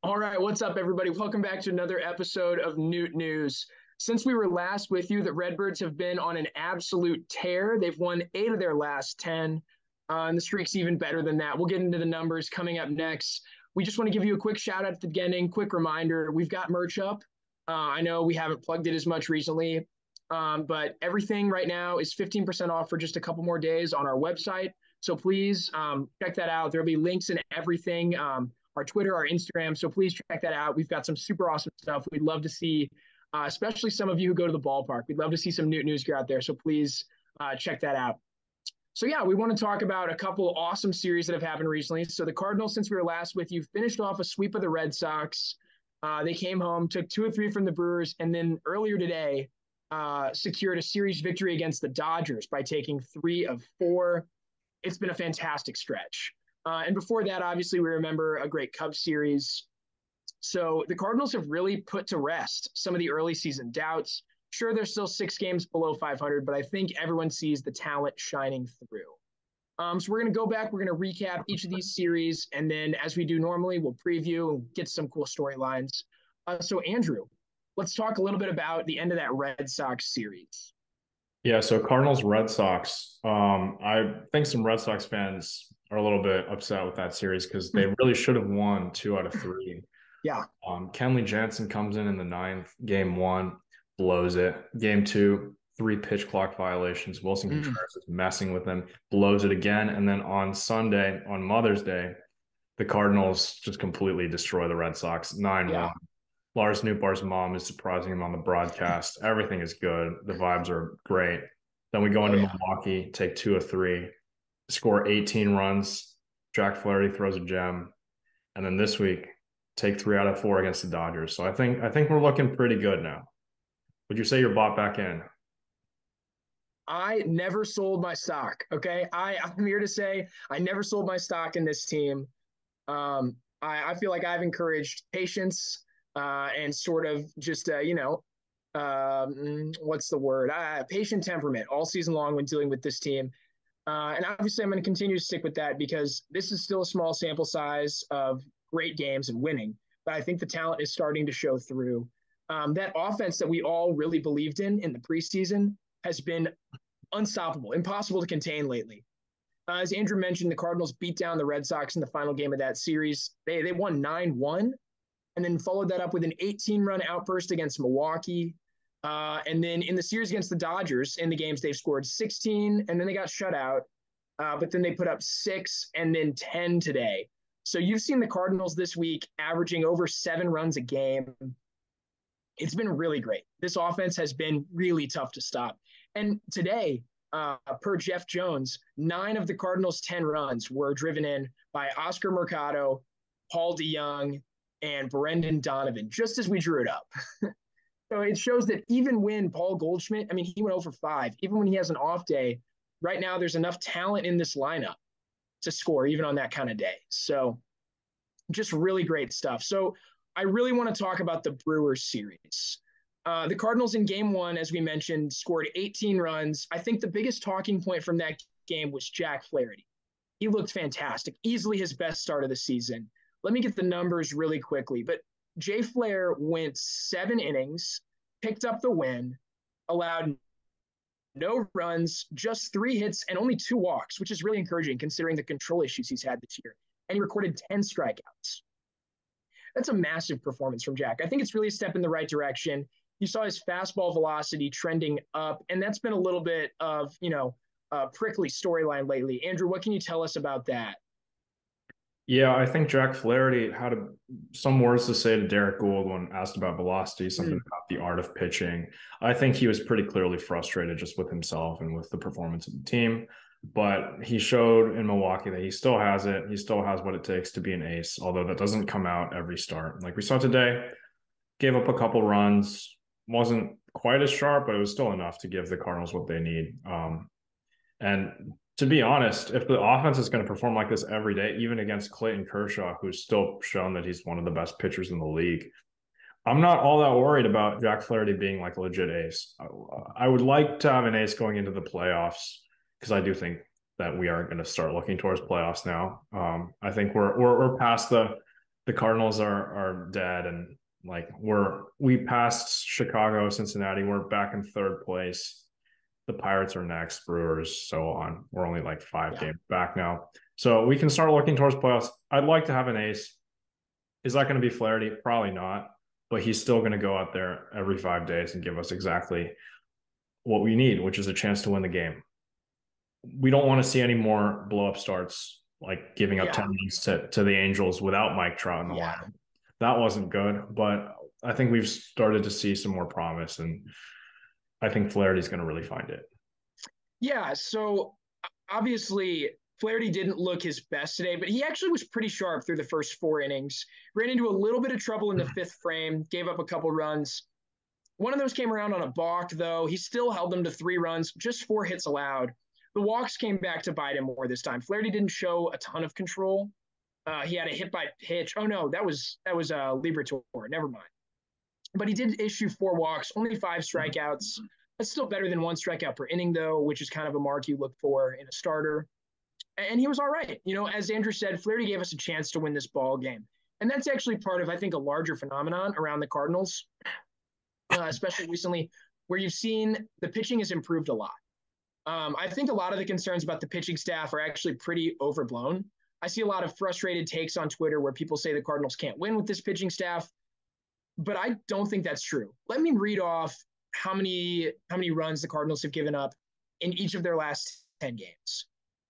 All right, what's up, everybody? Welcome back to another episode of Newt News. Since we were last with you, the Redbirds have been on an absolute tear. They've won 8 of their last 10, and the streak's even better than that. We'll get into the numbers coming up next. We just want to give you a quick shout out at the beginning, quick reminder. We've got merch up. I know we haven't plugged it as much recently, but everything right now is 15% off for just a couple more days on our website. So please check that out. There'll be links and everything. Our Twitter, our Instagram. So please check that out. We've got some super awesome stuff. We'd love to see, especially some of you who go to the ballpark. We'd love to see some Newt News gear out there. So please check that out. So yeah, we want to talk about a couple awesome series that have happened recently. So the Cardinals, since we were last with you, finished off a sweep of the Red Sox. They came home, took 2 of 3 from the Brewers, and then earlier today secured a series victory against the Dodgers by taking 3 of 4. It's been a fantastic stretch. And before that, obviously, we remember a great Cubs series. So the Cardinals have really put to rest some of the early season doubts. Sure, they're still 6 games below 500, but I think everyone sees the talent shining through. So we're going to go back. We're going to recap each of these series. And then, as we do normally, we'll preview and get some cool storylines. So, Andrew, let's talk a little bit about the end of that Red Sox series. Yeah, so Cardinals Red Sox. I think some Red Sox fans are a little bit upset with that series because they really should have won 2 out of 3. Yeah. Kenley Jansen comes in the ninth, game 1, blows it. Game 2, 3 pitch clock violations. Wilson Contreras is messing with him, blows it again. And then on Sunday, on Mother's Day, the Cardinals just completely destroy the Red Sox 9-1. Yeah. Lars Nootbaar's mom is surprising him on the broadcast. Everything is good. The vibes are great. Then we go into Milwaukee, take 2 of 3, score 18 runs. Jack Flaherty throws a gem. And then this week, take 3 out of 4 against the Dodgers. So I think we're looking pretty good now. Would you say you're bought back in? I never sold my stock. Okay. I'm here to say I never sold my stock in this team. I feel like I've encouraged patience and sort of just, what's the word? Patient temperament all season long when dealing with this team. And obviously, I'm going to continue to stick with that because this is still a small sample size of great games and winning. But I think the talent is starting to show through. That offense that we all really believed in the preseason has been unstoppable, impossible to contain lately. As Andrew mentioned, the Cardinals beat down the Red Sox in the final game of that series. They won 9-1 and then followed that up with an 18-run outburst against Milwaukee. And then in the series against the Dodgers, in the games, they've scored 16, and then they got shut out. But then they put up 6 and then 10 today. So you've seen the Cardinals this week averaging over 7 runs a game. It's been really great. This offense has been really tough to stop. And today, per Jeff Jones, 9 of the Cardinals' 10 runs were driven in by Oscar Mercado, Paul DeJong, and Brendan Donovan, just as we drew it up. So it shows that even when Paul Goldschmidt, he went over 5, even when he has an off day, right now there's enough talent in this lineup to score even on that kind of day. So just really great stuff. So I really want to talk about the Brewers series. The Cardinals in game 1, as we mentioned, scored 18 runs. I think the biggest talking point from that game was Jack Flaherty. He looked fantastic, easily his best start of the season. Let me get the numbers really quickly, but Jay Flair went 7 innings, picked up the win, allowed no runs, just 3 hits, and only 2 walks, which is really encouraging considering the control issues he's had this year. And he recorded 10 strikeouts. That's a massive performance from Jack. I think it's really a step in the right direction. You saw his fastball velocity trending up, and that's been a little bit of, a prickly storyline lately. Andrew, what can you tell us about that? Yeah, I think Jack Flaherty had some words to say to Derek Gould when asked about velocity, something about the art of pitching. I think he was pretty clearly frustrated just with himself and with the performance of the team. But he showed in Milwaukee that he still has it. He still has what it takes to be an ace, although that doesn't come out every start. Like we saw today, gave up a couple runs, wasn't quite as sharp, but it was still enough to give the Cardinals what they need. And to be honest, if the offense is going to perform like this every day, even against Clayton Kershaw, who's still shown that he's one of the best pitchers in the league, I'm not all that worried about Jack Flaherty being like a legit ace. I would like to have an ace going into the playoffs because I do think that we are going to start looking towards playoffs now. I think we're past the the Cardinals are dead, and like we passed Chicago, Cincinnati. We're back in third place. The Pirates are next, Brewers, so on. We're only like 5 games back now. So we can start looking towards playoffs. I'd like to have an ace. Is that going to be Flaherty? Probably not. But he's still going to go out there every 5 days and give us exactly what we need, which is a chance to win the game. We don't want to see any more blow-up starts, like giving up 10 games to the Angels without Mike Trout in the lineup. That wasn't good, but I think we've started to see some more promise, and I think Flaherty's going to really find it. Yeah, so obviously Flaherty didn't look his best today, but he actually was pretty sharp through the first 4 innings. Ran into a little bit of trouble in the 5th frame, gave up a couple runs. One of those came around on a balk, though. He still held them to 3 runs, just 4 hits allowed. The walks came back to bite him more this time. Flaherty didn't show a ton of control. He had a hit by pitch. Oh no, that was Liberatore. Never mind. But he did issue 4 walks, only 5 strikeouts. That's still better than 1 strikeout per inning, though, which is kind of a mark you look for in a starter. And he was all right. You know, as Andrew said, Flaherty gave us a chance to win this ball game. And that's actually part of, I think, a larger phenomenon around the Cardinals, especially recently, where you've seen the pitching has improved a lot. I think a lot of the concerns about the pitching staff are actually pretty overblown. I see a lot of frustrated takes on Twitter where people say the Cardinals can't win with this pitching staff, but I don't think that's true. Let me read off how many runs the Cardinals have given up in each of their last 10 games.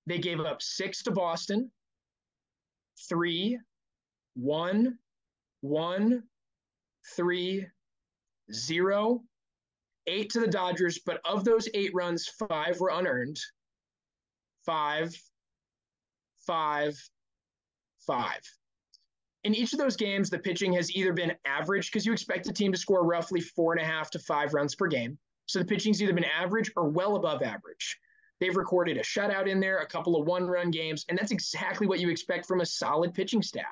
They gave up 6 to Boston, 3, 1, 1, 3, 0, 8 to the Dodgers, but of those 8 runs, 5 were unearned. 5, 5, 5. In each of those games, the pitching has either been average, because you expect a team to score roughly 4.5 to 5 runs per game. So the pitching's either been average or well above average. They've recorded a shutout in there, a couple of 1-run games, and that's exactly what you expect from a solid pitching staff.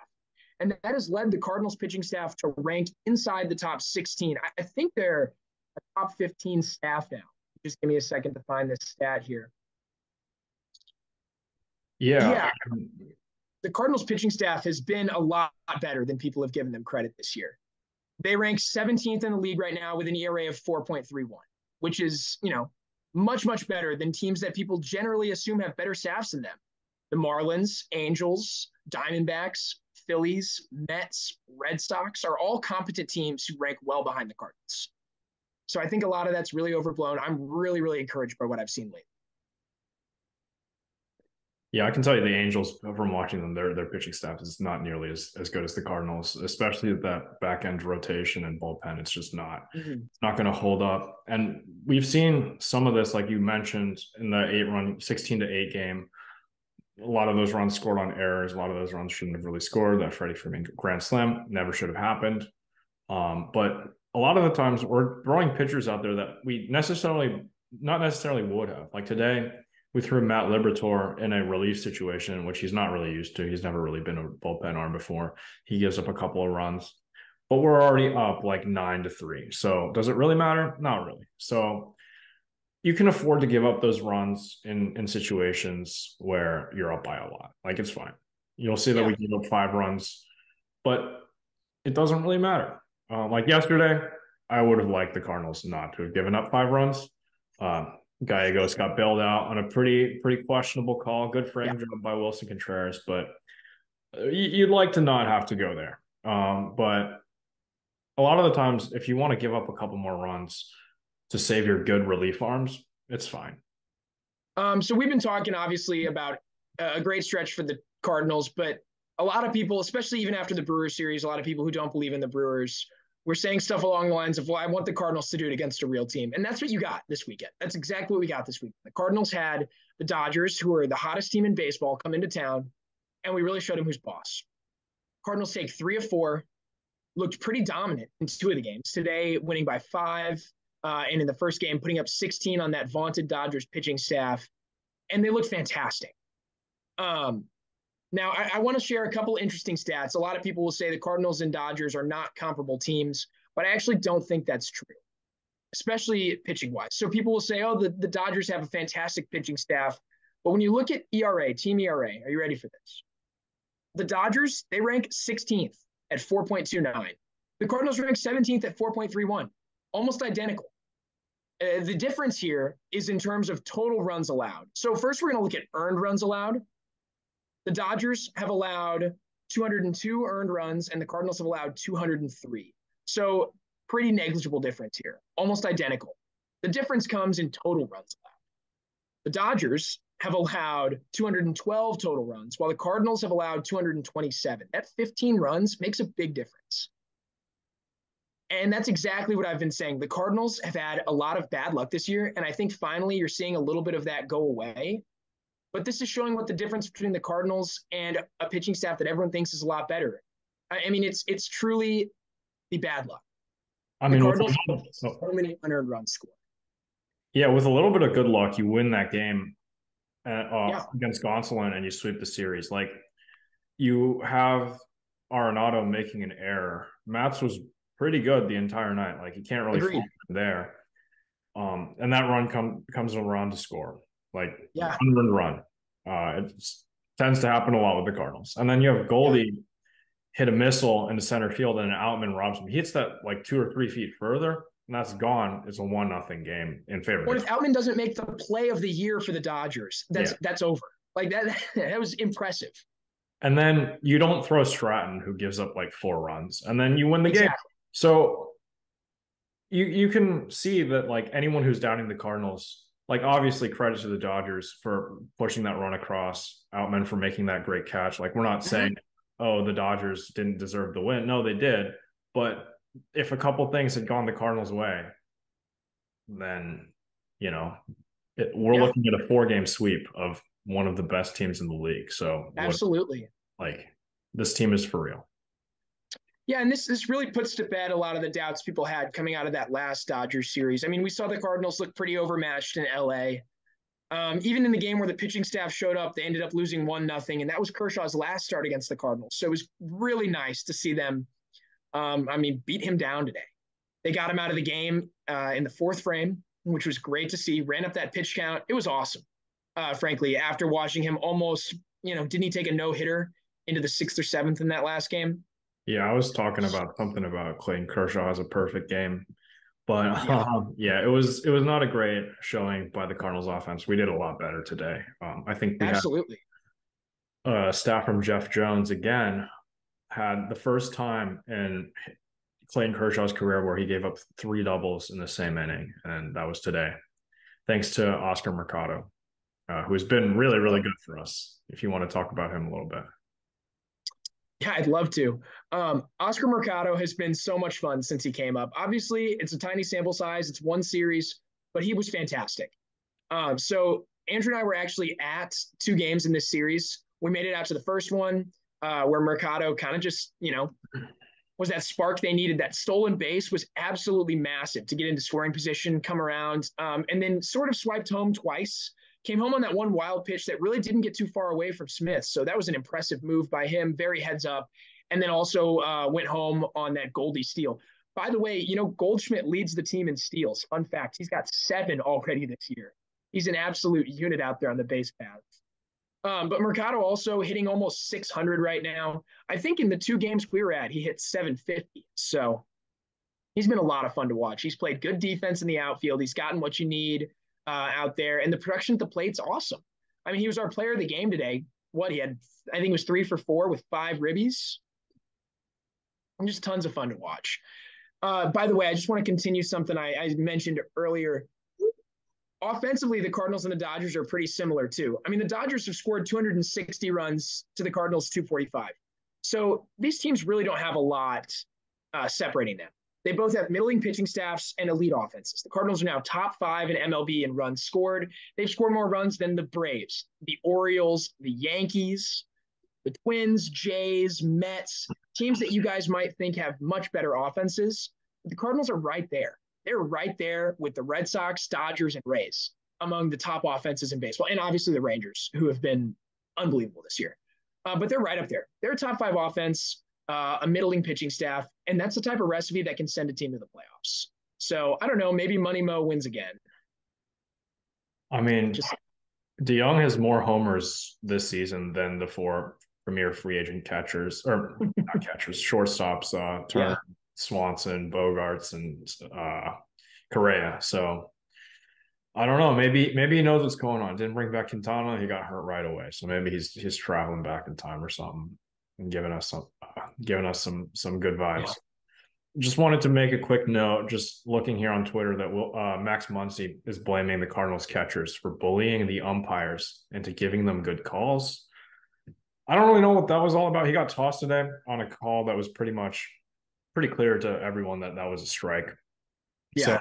And that has led the Cardinals pitching staff to rank inside the top 16. I think they're a top 15 staff now. Just give me a second to find this stat here. Yeah. The Cardinals pitching staff has been a lot better than people have given them credit this year. They rank 17th in the league right now with an ERA of 4.31, which is, you know, much, much better than teams that people generally assume have better staffs than them. The Marlins, Angels, Diamondbacks, Phillies, Mets, Red Sox are all competent teams who rank well behind the Cardinals. So I think a lot of that's really overblown. I'm really, really encouraged by what I've seen lately. Yeah, I can tell you the Angels, from watching them, their pitching staff is not nearly as good as the Cardinals, especially that back end rotation and bullpen. It's just not it's not going to hold up. And we've seen some of this, like you mentioned, in the 16-8 game. A lot of those runs scored on errors. A lot of those runs shouldn't have really scored. That Freddie Freeman grand slam never should have happened. But a lot of the times we're throwing pitchers out there that we not necessarily would have. Like today, we threw Matt Liberatore in a relief situation, which he's not really used to. He's never really been a bullpen arm before. He gives up a couple of runs, but we're already up like 9-3. So does it really matter? Not really. So you can afford to give up those runs in situations where you're up by a lot. Like, it's fine. You'll see that we give up 5 runs, but it doesn't really matter. Like yesterday, I would have liked the Cardinals not to have given up 5 runs. Gallegos got bailed out on a pretty questionable call. Good frame job by Wilson Contreras, but you'd like to not have to go there. But a lot of the times, if you want to give up a couple more runs to save your good relief arms, it's fine. So we've been talking, obviously, about a great stretch for the Cardinals, but a lot of people, especially even after the Brewers series, a lot of people who don't believe in the Brewers were saying stuff along the lines of, well, I want the Cardinals to do it against a real team. And that's what you got this weekend. That's exactly what we got this week. The Cardinals had the Dodgers, who are the hottest team in baseball, come into town, and we really showed them who's boss. Cardinals take 3 of 4, looked pretty dominant in 2 of the games. Today, winning by 5, and in the first game, putting up 16 on that vaunted Dodgers pitching staff. And they looked fantastic. Now, I want to share a couple interesting stats. A lot of people will say the Cardinals and Dodgers are not comparable teams, but I actually don't think that's true, especially pitching-wise. So people will say, oh, the Dodgers have a fantastic pitching staff. But when you look at ERA, team ERA, are you ready for this? The Dodgers, they rank 16th at 4.29. The Cardinals ranked 17th at 4.31, almost identical. The difference here is in terms of total runs allowed. So first we're going to look at earned runs allowed. The Dodgers have allowed 202 earned runs, and the Cardinals have allowed 203. So pretty negligible difference here, almost identical. The difference comes in total runs allowed. The Dodgers have allowed 212 total runs, while the Cardinals have allowed 227. That 15 runs makes a big difference. And that's exactly what I've been saying. The Cardinals have had a lot of bad luck this year, and I think finally you're seeing a little bit of that go away. But this is showing what the difference between the Cardinals and a pitching staff that everyone thinks is a lot better. I mean, it's truly the bad luck. I mean, the Cardinals have so many unearned runs scored. Yeah, with a little bit of good luck, you win that game against Gonsolin and you sweep the series. Like, you have Arenado making an error. Matz was pretty good the entire night. Like, you can't really fault him there. And that run comes around to score. Like, unearned run. It tends to happen a lot with the Cardinals. And then you have Goldie hit a missile into center field and Outman robs him. He hits that like 2 or 3 feet further, and that's gone. It's a 1-0 game in favor. Well, if Outman doesn't make the play of the year for the Dodgers, that's over. Like that was impressive. And then you don't throw Stratton, who gives up like 4 runs, and then you win the game. So you can see that, like, anyone who's doubting the Cardinals, like, obviously credit to the Dodgers for pushing that run across, Outman for making that great catch. Like, we're not saying, oh, the Dodgers didn't deserve the win. No, they did. But if a couple things had gone the Cardinals' way, then, we're looking at a 4-game sweep of one of the best teams in the league. So absolutely, this team is for real. Yeah, and this really puts to bed a lot of the doubts people had coming out of that last Dodgers series. I mean, we saw the Cardinals look pretty overmatched in LA. Even in the game where the pitching staff showed up, they ended up losing 1-0, and that was Kershaw's last start against the Cardinals. So it was really nice to see them, beat him down today. They got him out of the game in the 4th frame, which was great to see. Ran up that pitch count. It was awesome, frankly, after watching him almost, didn't he take a no-hitter into the 6th or 7th in that last game? Yeah, I was talking about something about Clayton Kershaw as a perfect game. But it was not a great showing by the Cardinals offense. We did a lot better today. I think we absolutely had staff from Jeff Jones again had the first time in Clayton Kershaw's career where he gave up 3 doubles in the same inning, and that was today, thanks to Oscar Mercado, who's been really, really good for us. If you want to talk about him a little bit. Yeah, I'd love to. Oscar Mercado has been so much fun since he came up. Obviously, it's a tiny sample size. It's 1 series, but he was fantastic. So Andrew and I were actually at 2 games in this series. We made it out to the first one where Mercado kind of just, was that spark they needed. That stolen base was absolutely massive to get into scoring position, come around, and then sort of swiped home twice. Came home on that one wild pitch that really didn't get too far away from Smith. So that was an impressive move by him, very heads up. And then also went home on that Goldie steal. By the way, Goldschmidt leads the team in steals. Fun fact, he's got 7 already this year. He's an absolute unit out there on the base paths. But Mercado also hitting almost 600 right now. I think in the 2 games we were at, he hit 750. So he's been a lot of fun to watch. He's played good defense in the outfield. He's gotten what you need out there, and the production at the plate's awesome. I mean, he was our player of the game today. He had, I think it was 3 for 4 with 5 ribbies. And just tons of fun to watch. By the way, I just want to continue something I mentioned earlier. Offensively, the Cardinals and the Dodgers are pretty similar too. I mean, the Dodgers have scored 260 runs to the Cardinals 245. So these teams really don't have a lot separating them. They both have middling pitching staffs and elite offenses. The Cardinals are now top 5 in MLB in runs scored. They've scored more runs than the Braves, the Orioles, the Yankees, the Twins, Jays, Mets, teams that you guys might think have much better offenses. The Cardinals are right there. They're right there with the Red Sox, Dodgers, and Rays among the top offenses in baseball. And obviously the Rangers, who have been unbelievable this year. But they're right up there. They're a top 5 offense. A middling pitching staff, and that's the type of recipe that can send a team to the playoffs. So I don't know, maybe Money Mo wins again. I mean, DeJong has more homers this season than the 4 premier free agent catchers, or not catchers, shortstops, Turner, Swanson, Bogarts, and Correa. So I don't know. Maybe he knows what's going on. Didn't bring back Quintana. He got hurt right away. So maybe he's traveling back in time or something and giving us some good vibes. Yeah. Just wanted to make a quick note, just looking here on Twitter, that Max Muncy is blaming the Cardinals catchers for bullying the umpires into giving them good calls. I don't really know what that was all about. He got tossed today on a call that was pretty clear to everyone that was a strike. Yeah. So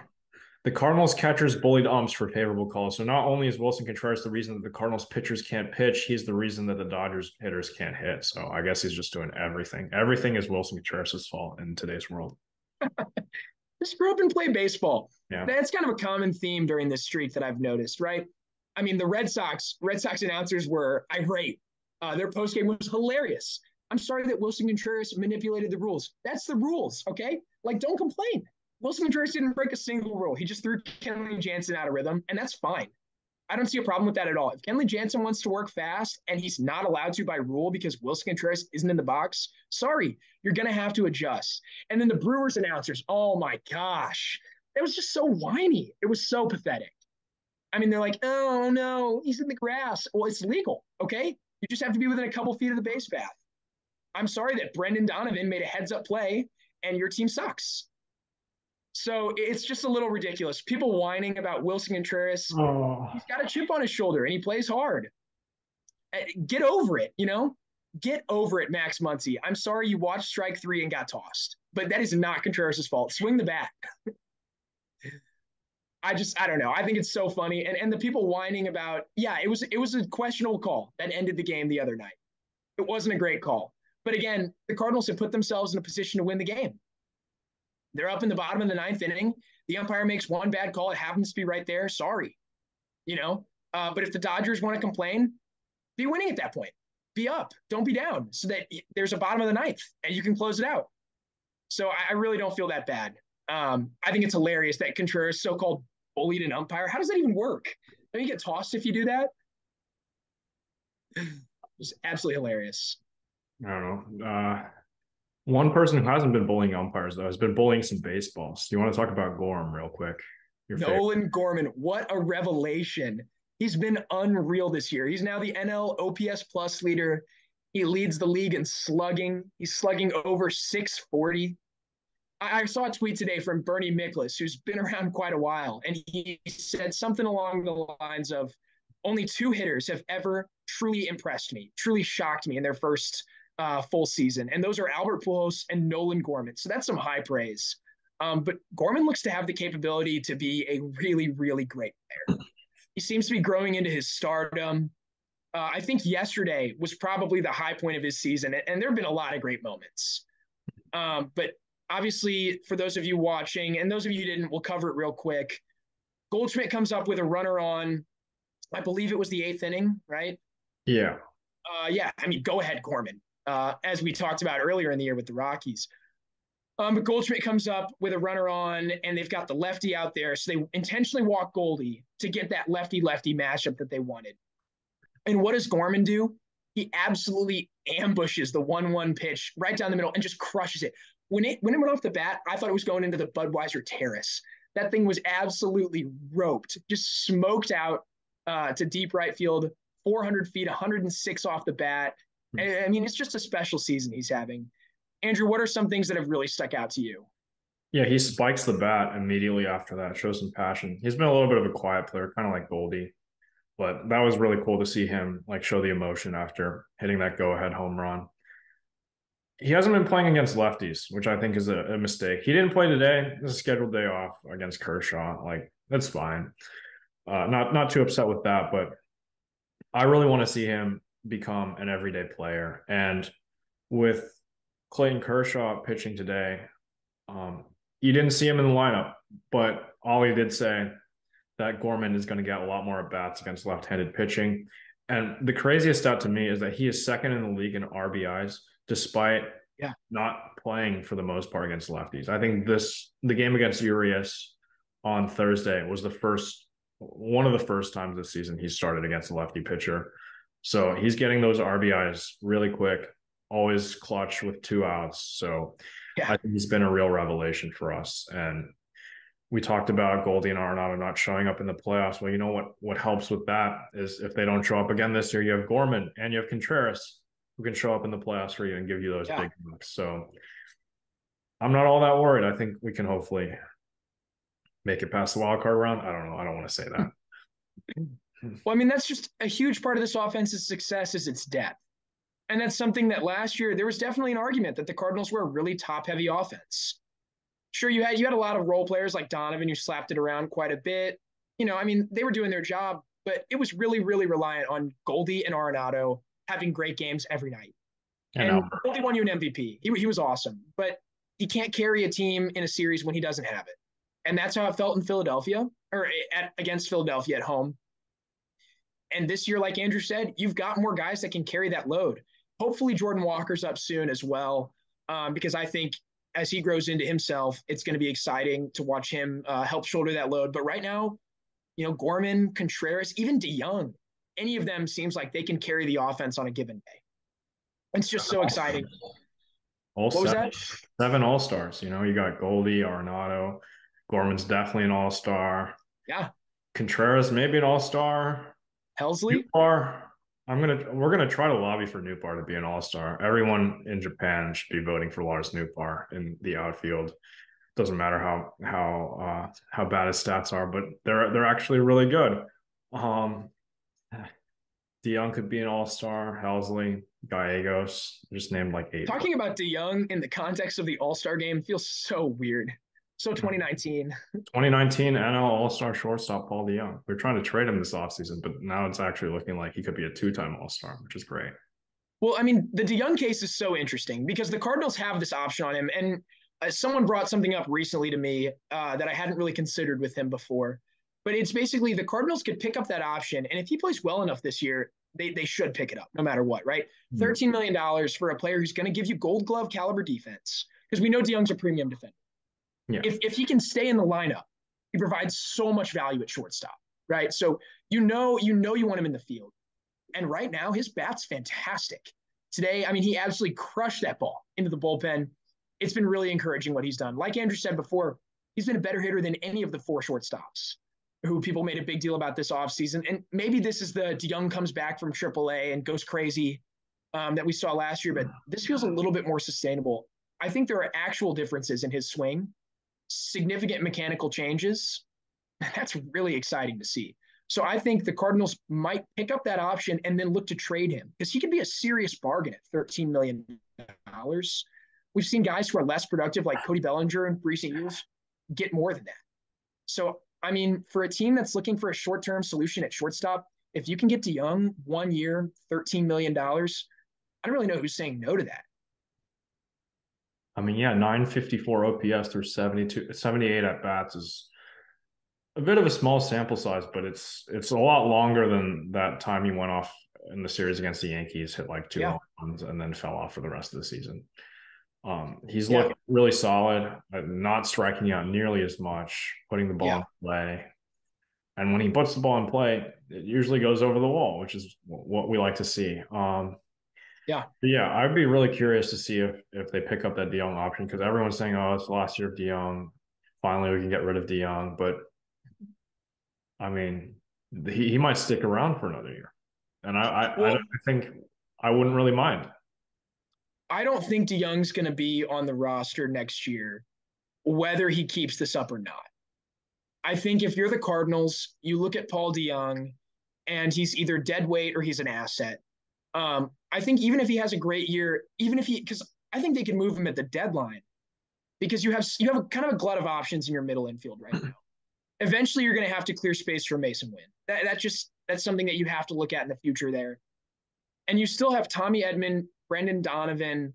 the Cardinals catchers bullied umps for favorable calls. So not only is Wilson Contreras the reason that the Cardinals pitchers can't pitch, he's the reason that the Dodgers hitters can't hit. So I guess he's just doing everything. Everything is Wilson Contreras' fault in today's world. Just grow up and play baseball. Yeah. That's kind of a common theme during this streak that I've noticed, right? I mean, the Red Sox announcers were irate. Their postgame was hilarious. I'm sorry that Wilson Contreras manipulated the rules. That's the rules, okay? Like, don't complain. Wilson Contreras didn't break a single rule. He just threw Kenley Jansen out of rhythm, and that's fine. I don't see a problem with that at all. If Kenley Jansen wants to work fast and he's not allowed to by rule because Wilson Contreras isn't in the box, sorry, you're going to have to adjust. And then the Brewers announcers, oh my gosh, it was just so whiny. It was so pathetic. I mean, they're like, oh no, he's in the grass. Well, it's legal, okay? You just have to be within a couple feet of the base path. I'm sorry that Brendan Donovan made a heads-up play and your team sucks. So it's just a little ridiculous. People whining about Wilson Contreras. Oh. He's got a chip on his shoulder and he plays hard. Get over it, you know? Get over it, Max Muncy. I'm sorry you watched strike 3 and got tossed, but that is not Contreras' fault. Swing the bat. I don't know. I think it's so funny. And the people whining about, yeah, it was a questionable call that ended the game the other night. It wasn't a great call. But again, the Cardinals have put themselves in a position to win the game. They're up in the bottom of the 9th inning. The umpire makes one bad call. It happens to be right there. Sorry. You know? But if the Dodgers want to complain, be winning at that point. Be up. Don't be down so that there's a bottom of the 9th and you can close it out. So I really don't feel that bad. I think it's hilarious that Contreras so-called bullied an umpire. How does that even work? Don't you get tossed if you do that? It's absolutely hilarious. I don't know. One person who hasn't been bullying umpires, though, has been bullying some baseballs. Do you want to talk about Gorman real quick? Nolan Gorman, what a revelation. He's been unreal this year. He's now the NL OPS plus leader. He leads the league in slugging. He's slugging over 640. I saw a tweet today from Bernie Miklasz, who's been around quite a while, and he said something along the lines of, only 2 hitters have ever truly impressed me, truly shocked me in their first full season. And those are Albert Pujols and Nolan Gorman. So that's some high praise. But Gorman looks to have the capability to be a really, really great player. He seems to be growing into his stardom. I think yesterday was probably the high point of his season. And there have been a lot of great moments. But obviously, for those of you watching, and those of you who didn't, we'll cover it real quick. Goldschmidt comes up with a runner on, I believe it was the 8th inning, right? Yeah. Yeah, I mean, go ahead, Gorman. As we talked about earlier in the year with the Rockies. But Goldschmidt comes up with a runner on, and they've got the lefty out there. So they intentionally walk Goldie to get that lefty-lefty matchup that they wanted. And what does Gorman do? He absolutely ambushes the 1-1 pitch right down the middle and just crushes it. When it went off the bat, I thought it was going into the Budweiser Terrace. That thing was absolutely roped, just smoked out to deep right field, 400 feet, 106 off the bat. I mean, it's just a special season he's having. Andrew, what are some things that have really stuck out to you? Yeah, he spikes the bat immediately after that, shows some passion. He's been a little bit of a quiet player, kind of like Goldie. But that was really cool to see him like show the emotion after hitting that go-ahead home run. He hasn't been playing against lefties, which I think is a mistake. He didn't play today. It's a scheduled day off against Kershaw. Like, that's fine. Not too upset with that, but I really want to see him become an everyday player. And with Clayton Kershaw pitching today, you didn't see him in the lineup, but Ollie did say that Gorman is going to get a lot more at-bats against left-handed pitching. And the craziest stat to me is that he is second in the league in RBIs, despite not playing for the most part against lefties. I think the game against Urias on Thursday was one of the first times this season he started against a lefty pitcher. So he's getting those RBIs really quick, always clutch with 2 outs. So Yeah. I think he's been a real revelation for us. And we talked about Goldie and Arenado not showing up in the playoffs. Well, you know what helps with that is if they don't show up again this year, you have Gorman and you have Contreras who can show up in the playoffs for you and give you those big bucks. So I'm not all that worried. I think we can hopefully make it past the wild card round. I don't know. I don't want to say that. Well, I mean, that's just a huge part of this offense's success is its depth. And that's something that last year there was definitely an argument that the Cardinals were a really top-heavy offense. Sure, you had a lot of role players like Donovan who slapped it around quite a bit. I mean, they were doing their job, but it was really, really reliant on Goldie and Arenado having great games every night. And Goldie won you an MVP. He was awesome, but he can't carry a team in a series when he doesn't have it. And that's how it felt in Philadelphia or against Philadelphia at home. And this year, like Andrew said, you've got more guys that can carry that load. Hopefully Jordan Walker's up soon as well, because I think as he grows into himself, it's going to be exciting to watch him help shoulder that load. But right now, Gorman, Contreras, even DeJong, any of them seems like they can carry the offense on a given day. It's just so exciting. What was that? 7 All-Stars. You got Goldie, Arenado. Gorman's definitely an All-Star. Yeah. Contreras, maybe an All-Star. Helsley? Nootbaar. We're gonna try to lobby for Nootbaar to be an All-Star. Everyone in Japan should be voting for Lars Nootbaar in the outfield. Doesn't matter how bad his stats are, but they're actually really good. DeJong could be an All-Star. Helsley, Gallegos, just named like 8. Talking about DeJong in the context of the All-Star game feels so weird. So 2019. 2019 NL All-Star shortstop Paul DeJong. We're trying to trade him this offseason, but now it's actually looking like he could be a 2-time All-Star, which is great. Well, I mean, the DeJong case is so interesting because the Cardinals have this option on him. And someone brought something up recently to me that I hadn't really considered with him before. But it's basically the Cardinals could pick up that option. And if he plays well enough this year, they should pick it up no matter what, right? $13 million for a player who's going to give you gold glove caliber defense because we know DeJong's a premium defender. Yeah. If he can stay in the lineup, he provides so much value at shortstop, right? So you want him in the field. And right now, his bat's fantastic. Today, I mean, he absolutely crushed that ball into the bullpen. It's been really encouraging what he's done. Like Andrew said before, he's been a better hitter than any of the 4 shortstops who people made a big deal about this offseason. And maybe this is the DeJong comes back from AAA and goes crazy that we saw last year, but this feels a little bit more sustainable. I think there are actual differences in his swing, significant mechanical changes. That's really exciting to see. So I think the Cardinals might pick up that option and then look to trade him because he could be a serious bargain at $13 million. We've seen guys who are less productive, like Cody Bellinger in recent years, get more than that. So, I mean, for a team that's looking for a short-term solution at shortstop, if you can get DeJong 1 year, $13 million, I don't really know who's saying no to that. I mean, yeah, 954 OPS through 78 at bats is a bit of a small sample size, but it's a lot longer than that time he went off in the series against the Yankees, hit like 2 home runs and then fell off for the rest of the season. He's looked really solid, not striking out nearly as much, putting the ball in play. And when he puts the ball in play, it usually goes over the wall, which is what we like to see. I'd be really curious to see if they pick up that DeJong option because everyone's saying, oh, it's the last year of DeJong. Finally, we can get rid of DeJong. But, I mean, he might stick around for another year. And I think I wouldn't really mind. I don't think DeJong's going to be on the roster next year, whether he keeps this up or not. I think if you're the Cardinals, you look at Paul DeJong, and he's either dead weight or he's an asset. I think even if he has a great year, because I think they can move him at the deadline, because you have kind of a glut of options in your middle infield right now. Eventually, you're going to have to clear space for Mason Wynn. That's something that you have to look at in the future there. And you still have Tommy Edman, Brendan Donovan,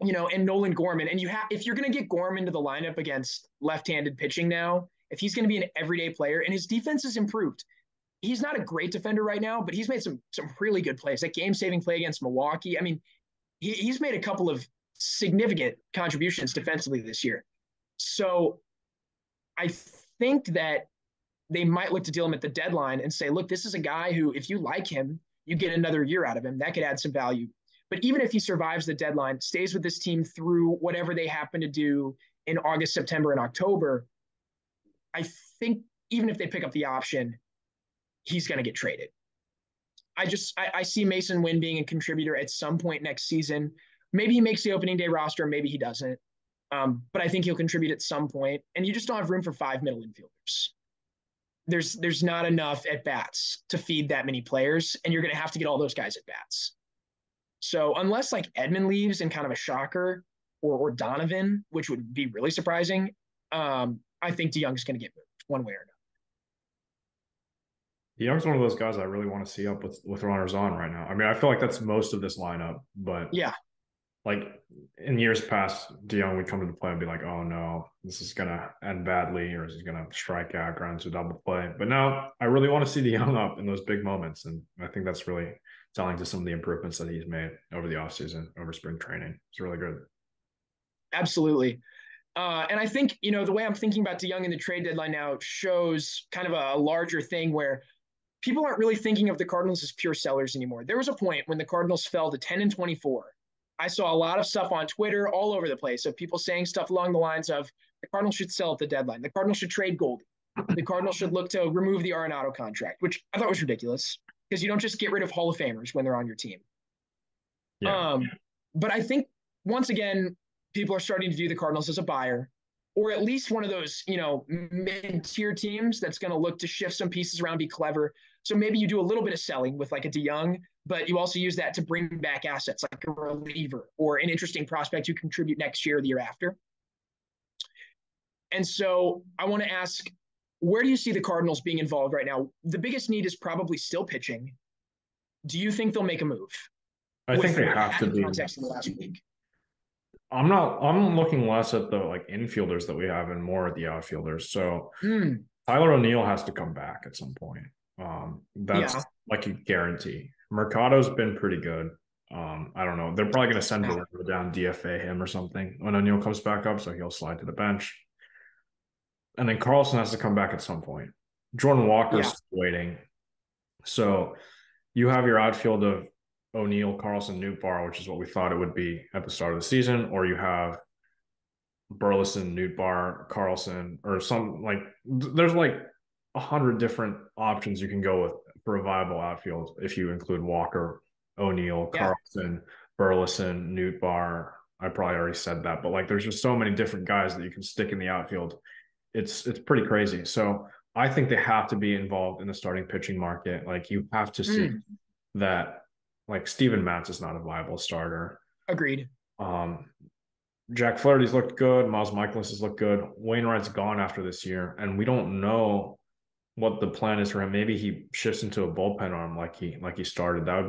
and Nolan Gorman. And if you're going to get Gorman to the lineup against left-handed pitching now, if he's going to be an everyday player, and his defense has improved. He's not a great defender right now, but he's made some really good plays. That game-saving play against Milwaukee, I mean, he's made a couple of significant contributions defensively this year. So I think that they might look to deal him at the deadline and say, look, this is a guy who, if you like him, you get another year out of him. That could add some value. But even if he survives the deadline, stays with this team through whatever they happen to do in August, September, and October, I think even if they pick up the option, he's going to get traded. I see Mason Wynn being a contributor at some point next season. Maybe he makes the opening day roster, maybe he doesn't. But I think he'll contribute at some point. And you just don't have room for 5 middle infielders. There's not enough at bats to feed that many players, and you're going to have to get all those guys at bats. So unless like Edman leaves in kind of a shocker, or Donovan, which would be really surprising, I think DeJong's going to get moved one way or another. DeJong's one of those guys I really want to see up with runners on right now. I mean, I feel like that's most of this lineup, but yeah, like in years past, DeJong would come to the play and be like, "Oh no, this is gonna end badly, or is he gonna strike out, ground to double play?" But now I really want to see DeJong up in those big moments, and I think that's really telling to some of the improvements that he's made over the offseason, over spring training. It's really good. Absolutely. And I think, the way I'm thinking about DeJong in the trade deadline now shows kind of a larger thing where people aren't really thinking of the Cardinals as pure sellers anymore. There was a point when the Cardinals fell to 10-24. I saw a lot of stuff on Twitter all over the place of people saying stuff along the lines of the Cardinals should sell at the deadline. The Cardinals should trade Goldie. The Cardinals should look to remove the Arenado contract, which I thought was ridiculous because you don't just get rid of Hall of Famers when they're on your team. Yeah. But I think, once again, people are starting to view the Cardinals as a buyer, or at least one of those, mid-tier teams that's going to look to shift some pieces around, be clever. So maybe you do a little bit of selling with like a DeJong, but you also use that to bring back assets like a reliever or an interesting prospect who contribute next year or the year after. And so I want to ask, where do you see the Cardinals being involved right now? The biggest need is probably still pitching. Do you think they'll make a move? I think they have to be. Context in the last week. I'm looking less at the like infielders that we have and more at the outfielders. So Tyler O'Neill has to come back at some point. That's like a guarantee. Mercado's been pretty good. I don't know. They're probably going to send Barrero down, DFA him or something when O'Neill comes back up, so he'll slide to the bench. And then Carlson has to come back at some point. Jordan Walker's waiting. So you have your outfield of O'Neill, Carlson, Nootbaar, which is what we thought it would be at the start of the season, or you have Burleson, Nootbaar, Carlson, or some like there's like 100 different options you can go with for a viable outfield if you include Walker, O'Neill, Carlson, Burleson, Nootbaar. I probably already said that, but like there's just so many different guys that you can stick in the outfield. It's pretty crazy. So I think they have to be involved in the starting pitching market. Like you have to see that. Like Steven Matz is not a viable starter. Agreed. Jack Flaherty's looked good. Miles Michaelis has looked good. Wainwright's gone after this year, and we don't know what the plan is for him. Maybe he shifts into a bullpen arm like he started. That would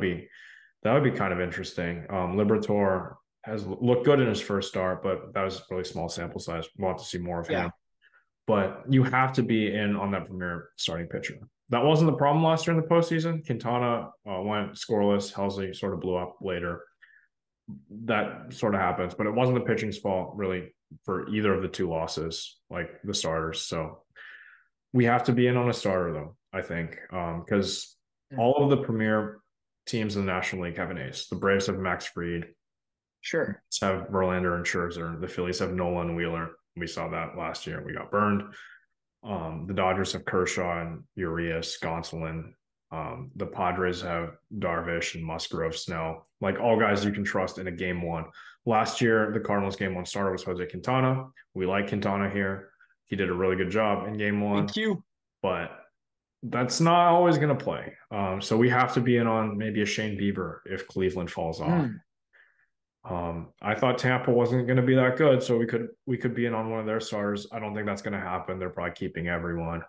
be kind of interesting. Liberatore has looked good in his first start, but that was a really small sample size. We'll have to see more of him. But you have to be in on that premier starting pitcher. That wasn't the problem last year in the postseason. Quintana went scoreless. Helsley sort of blew up later. That sort of happens, but it wasn't the pitching's fault really for either of the two losses, like the starters. So we have to be in on a starter though, I think, because all of the premier teams in the National League have an ace. The Braves have Max Fried. Sure. Have Verlander and Scherzer. The Phillies have Nolan Wheeler. We saw that last year. We got burned. The Dodgers have Kershaw and Urias, Gonsolin. The Padres have Darvish and Musgrove, Snell, like all guys you can trust in a game one. Last year, the Cardinals game one starter was Jose Quintana. We like Quintana here. He did a really good job in game one. Thank you. But that's not always going to play. So we have to be in on maybe a Shane Bieber if Cleveland falls off. I thought Tampa wasn't going to be that good, so we could be in on one of their starters. I don't think that's going to happen. They're probably keeping everyone.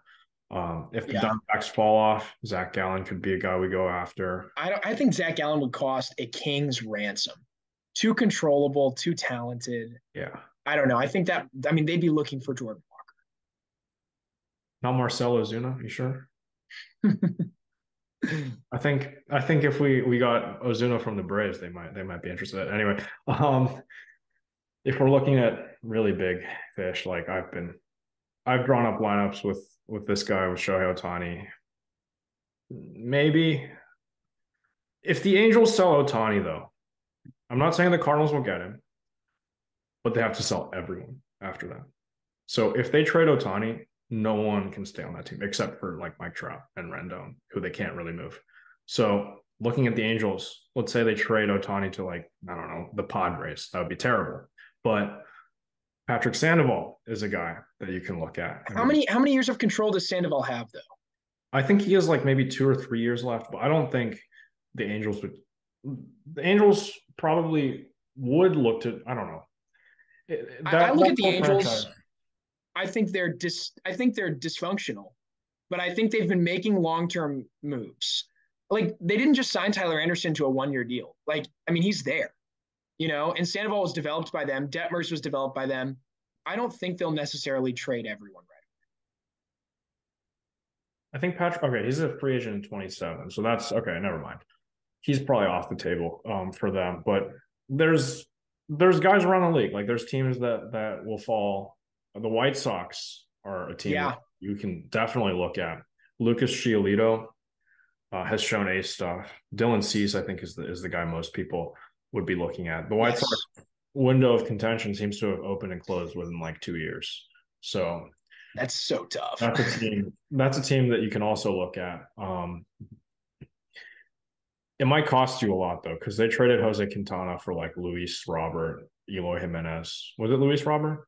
If the Diamondbacks fall off, Zach Gallen could be a guy we go after. I think Zach Gallen would cost a king's ransom. Too controllable, too talented. Yeah. I don't know. I think they'd be looking for Jordan Walker. Not Marcell Ozuna, you sure? I think if we got Ozuna from the Braves, they might be interested. Anyway, if we're looking at really big fish, like I've drawn up lineups with this guy, with Shohei Ohtani. Maybe If the Angels sell Ohtani, though, I'm not saying the Cardinals will get him, but they have to sell everyone after that. So if they trade Ohtani, no one can stay on that team except for like Mike Trout and Rendon, who they can't really move. So looking at the Angels, let's say they trade Ohtani to like, I don't know, the Padres. That would be terrible. But Patrick Sandoval is a guy that you can look at. How many years of control does Sandoval have though? I think he has like maybe 2 or 3 years left, but I don't think the Angels would. The Angels probably would look to. I don't know. I look at the Angels. I think they're dysfunctional, but I think they've been making long-term moves. Like they didn't just sign Tyler Anderson to a 1-year deal. Like, I mean, he's there, and Sandoval was developed by them. Detmers was developed by them. I don't think they'll necessarily trade everyone right. I think Patrick. Okay, he's a free agent in 27, so that's okay. Never mind. He's probably off the table for them. But there's guys around the league. Like there's teams that will fall. The White Sox are a team that you can definitely look at. Lucas Giolito has shown ace stuff. Dylan Cease, I think, is the guy most people would be looking at. The White Sox window of contention seems to have opened and closed within like 2 years. So that's so tough. That's a team that you can also look at. It might cost you a lot though, because they traded Jose Quintana for like Luis Robert, Eloy Jimenez. Was it Luis Robert?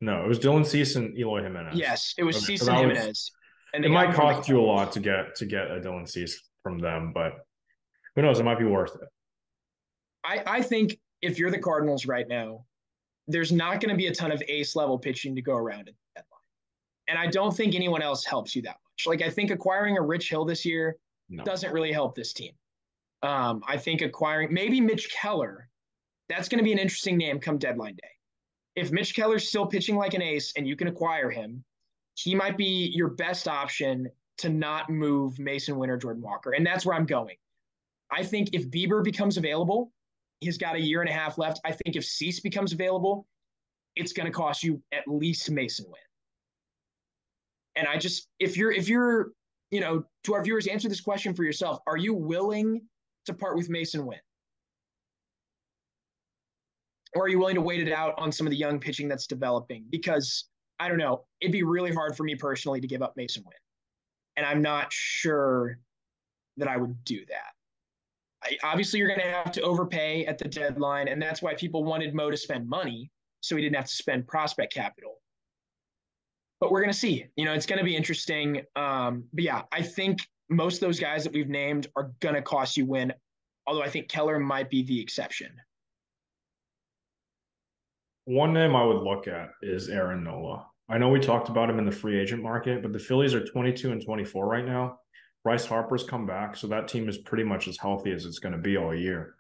No, it was Dylan Cease and Eloy Jimenez. Yes, it was Cease and Jimenez. And it might cost you a lot to get a Dylan Cease from them, but who knows? It might be worth it. I think if you're the Cardinals right now, there's not going to be a ton of ace level pitching to go around at the deadline. And I don't think anyone else helps you that much. Like I think acquiring a Rich Hill this year doesn't really help this team. I think acquiring maybe Mitch Keller, that's going to be an interesting name come deadline day. If Mitch Keller's still pitching like an ace and you can acquire him, he might be your best option to not move Mason Winter, Jordan Walker. And that's where I'm going. I think if Bieber becomes available, he's got a year and a half left. I think if Cease becomes available, it's going to cost you at least Mason Wynn. And I just, if you're, to our viewers, answer this question for yourself. Are you willing to part with Mason Wynn? Or are you willing to wait it out on some of the young pitching that's developing? Because I don't know, it'd be really hard for me personally to give up Mason Wynn. And I'm not sure that I would do that. Obviously, you're going to have to overpay at the deadline, and that's why people wanted Mo to spend money so he didn't have to spend prospect capital. But we're going to see. It's going to be interesting. But yeah, I think most of those guys that we've named are going to cost you Win, although I think Keller might be the exception. One name I would look at is Aaron Nola. I know we talked about him in the free agent market, but the Phillies are 22 and 24 right now. Bryce Harper's come back, so that team is pretty much as healthy as it's going to be all year.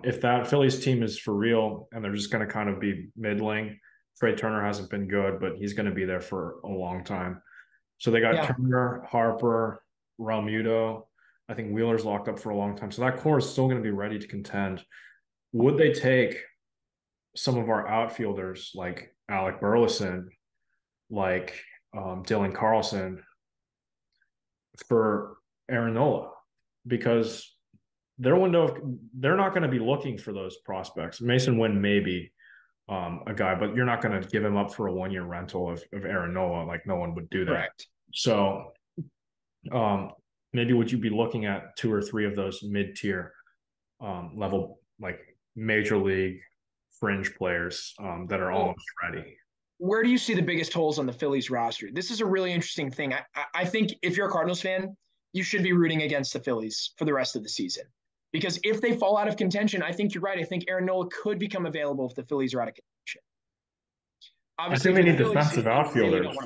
If that Phillies team is for real and they're just going to kind of be middling, Trey Turner hasn't been good, but he's going to be there for a long time. So they got Turner, Harper, Realmuto. I think Wheeler's locked up for a long time. So that core is still going to be ready to contend. Would they take some of our outfielders like Alec Burleson, like Dylan Carlson for Aaron Nola? Because they're not going to be looking for those prospects. Mason Wynn may be a guy, but you're not going to give him up for a 1-year rental of Aaron Nola. Like no one would do that. Correct. So maybe would you be looking at 2 or 3 of those mid-tier level, like major league fringe players that are almost ready? Where do you see the biggest holes on the Phillies roster? This is a really interesting thing. I think if you're a Cardinals fan, you should be rooting against the Phillies for the rest of the season. Because if they fall out of contention, I think you're right. I think Aaron Nola could become available if the Phillies are out of contention. Obviously, I think they need defensive outfielders.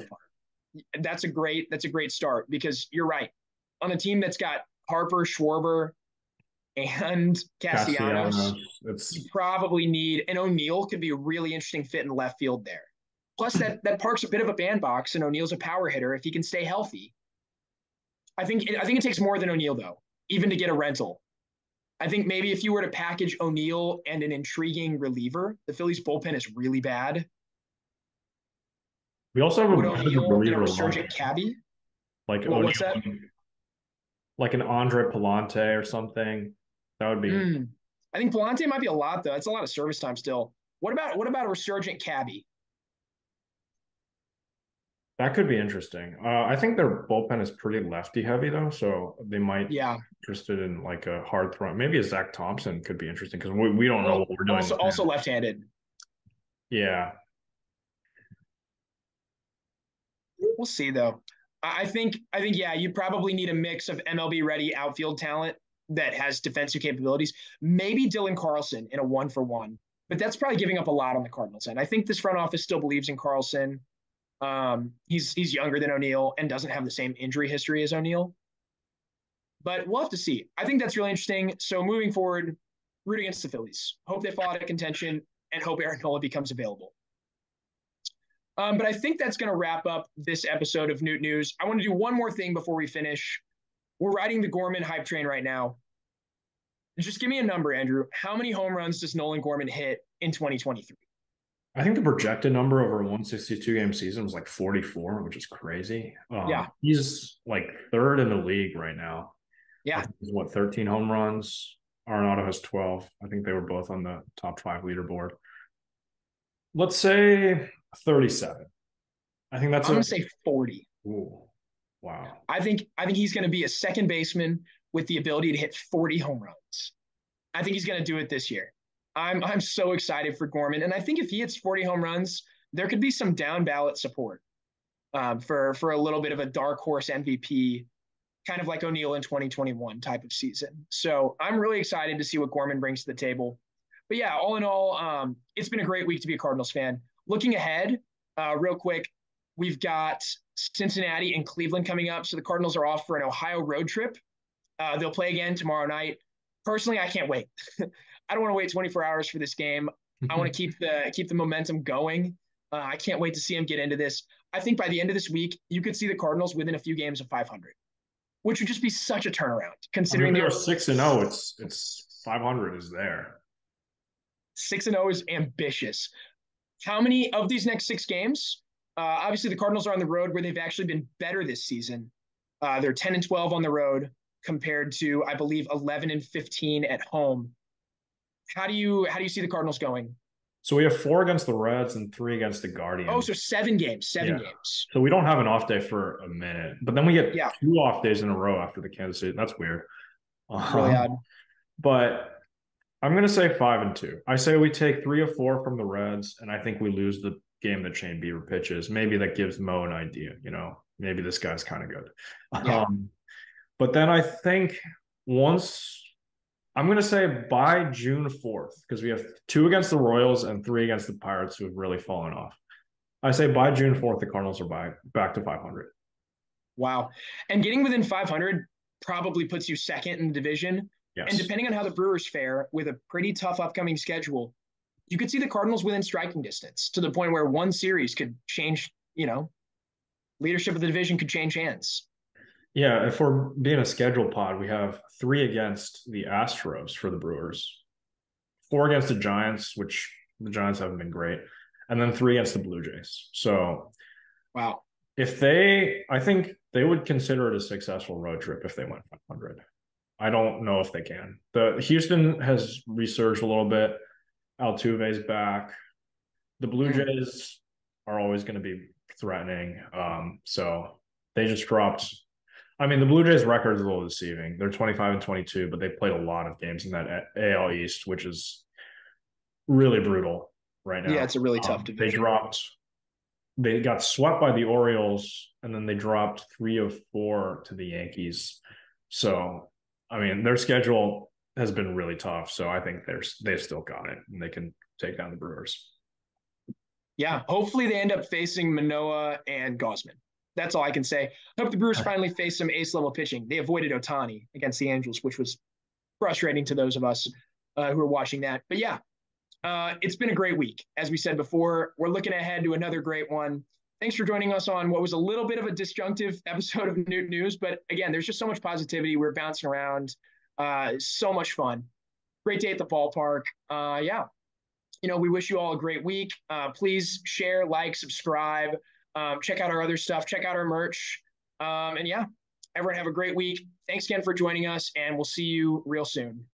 That's a great start because you're right. On a team that's got Harper, Schwarber, and Castellanos, you probably need, and O'Neill could be a really interesting fit in left field there. Plus, that park's a bit of a bandbox, and O'Neill's a power hitter if he can stay healthy. I think it takes more than O'Neill, though, even to get a rental. I think maybe if you were to package O'Neill and an intriguing reliever, the Phillies bullpen is really bad. We also have a reliever resurgent cabbie. Like what's that? like an Andre Palante or something. That would be I think Palante might be a lot though. That's a lot of service time still. What about a resurgent Cabby? that could be interesting. I think their bullpen is pretty lefty heavy though, so they might be Yeah. interested in like a hard throw. Maybe a Zach Thompson could be interesting because we don't know Well, what we're doing also with him. left-handed. Yeah. We'll see though. I think yeah, you probably need a mix of MLB ready outfield talent that has defensive capabilities. Maybe Dylan Carlson in a 1-for-1, but that's probably giving up a lot on the Cardinals end. I think this front office still believes in Carlson. He's younger than O'Neill and doesn't have the same injury history as O'Neill. But we'll have to see. I think that's really interesting. So moving forward, root against the Phillies. Hope they fall out of contention and hope Aaron Nola becomes available. But I think that's going to wrap up this episode of Newt News. I want to do one more thing before we finish. We're riding the Gorman hype train right now. Just give me a number, Andrew. How many home runs does Nolan Gorman hit in 2023? I think the projected number over a 162 game season was like 44, which is crazy. Yeah. He's like third in the league right now. Yeah. What, 13 home runs? Arenado has 12. I think they were both on the top 5 leaderboard. Let's say 37. I think that's I'm going to say 40. Ooh, wow. I think he's going to be a second baseman with the ability to hit 40 home runs. I think he's going to do it this year. I'm so excited for Gorman, and I think if he hits 40 home runs, there could be some down ballot support for a little bit of a dark horse MVP, kind of like O'Neill in 2021 type of season. So I'm really excited to see what Gorman brings to the table. But yeah, all in all, it's been a great week to be a Cardinals fan. Looking ahead, real quick, we've got Cincinnati and Cleveland coming up. So the Cardinals are off for an Ohio road trip. They'll play again tomorrow night. Personally, I can't wait. I don't want to wait 24 hours for this game. I want to keep the momentum going. I can't wait to see him get into this. I think by the end of this week, you could see the Cardinals within a few games of 500, which would just be such a turnaround. Considering they're 6-0, it's 500 is there. 6-0 is ambitious. How many of these next 6 games? Obviously, the Cardinals are on the road where they've actually been better this season. They're 10-12 on the road compared to, I believe, 11-15 at home. How do you see the Cardinals going? So we have 4 against the Reds and 3 against the Guardians. Oh, so 7 games. 7 games. So we don't have an off day for a minute, but then we get 2 off days in a row after the Kansas City. That's weird. Really odd. But I'm going to say 5-2. I say we take 3 of 4 from the Reds, and I think we lose the game that Shane Bieber pitches. Maybe that gives Mo an idea. Maybe this guy's kind of good. Yeah. But then I think I'm going to say by June 4th, because we have 2 against the Royals and 3 against the Pirates who have really fallen off. I say by June 4th, the Cardinals are back to 500. Wow. And getting within 500 probably puts you second in the division. Yes. And depending on how the Brewers fare with a pretty tough upcoming schedule, you could see the Cardinals within striking distance to the point where one series could change, leadership of the division could change hands. Yeah, if we're being a schedule pod, we have 3 against the Astros for the Brewers, 4 against the Giants, which the Giants haven't been great, and then 3 against the Blue Jays. So, wow. I think they would consider it a successful road trip if they went 500. I don't know if they can. The Houston has resurged a little bit. Altuve's back. The Blue Jays are always going to be threatening. So they just dropped. I mean, the Blue Jays' record is a little deceiving. They're 25-22, but they played a lot of games in that AL East, which is really brutal right now. Yeah, it's a really tough division. They got swept by the Orioles, and then they dropped 3 of 4 to the Yankees. So, I mean, their schedule has been really tough. So I think they've still got it, and they can take down the Brewers. Yeah, hopefully they end up facing Manoah and Gausman. That's all I can say. I hope the Brewers finally face some ace-level pitching. They avoided Ohtani against the Angels, which was frustrating to those of us who are watching that. But yeah, it's been a great week. As we said before, we're looking ahead to another great one. Thanks for joining us on what was a little bit of a disjunctive episode of Newt News. But again, there's just so much positivity. We're bouncing around. So much fun. Great day at the ballpark. Yeah. We wish you all a great week. Please share, like, subscribe. Check out our other stuff. Check out our merch. And yeah, Everyone have a great week. Thanks again for joining us, and we'll see you real soon.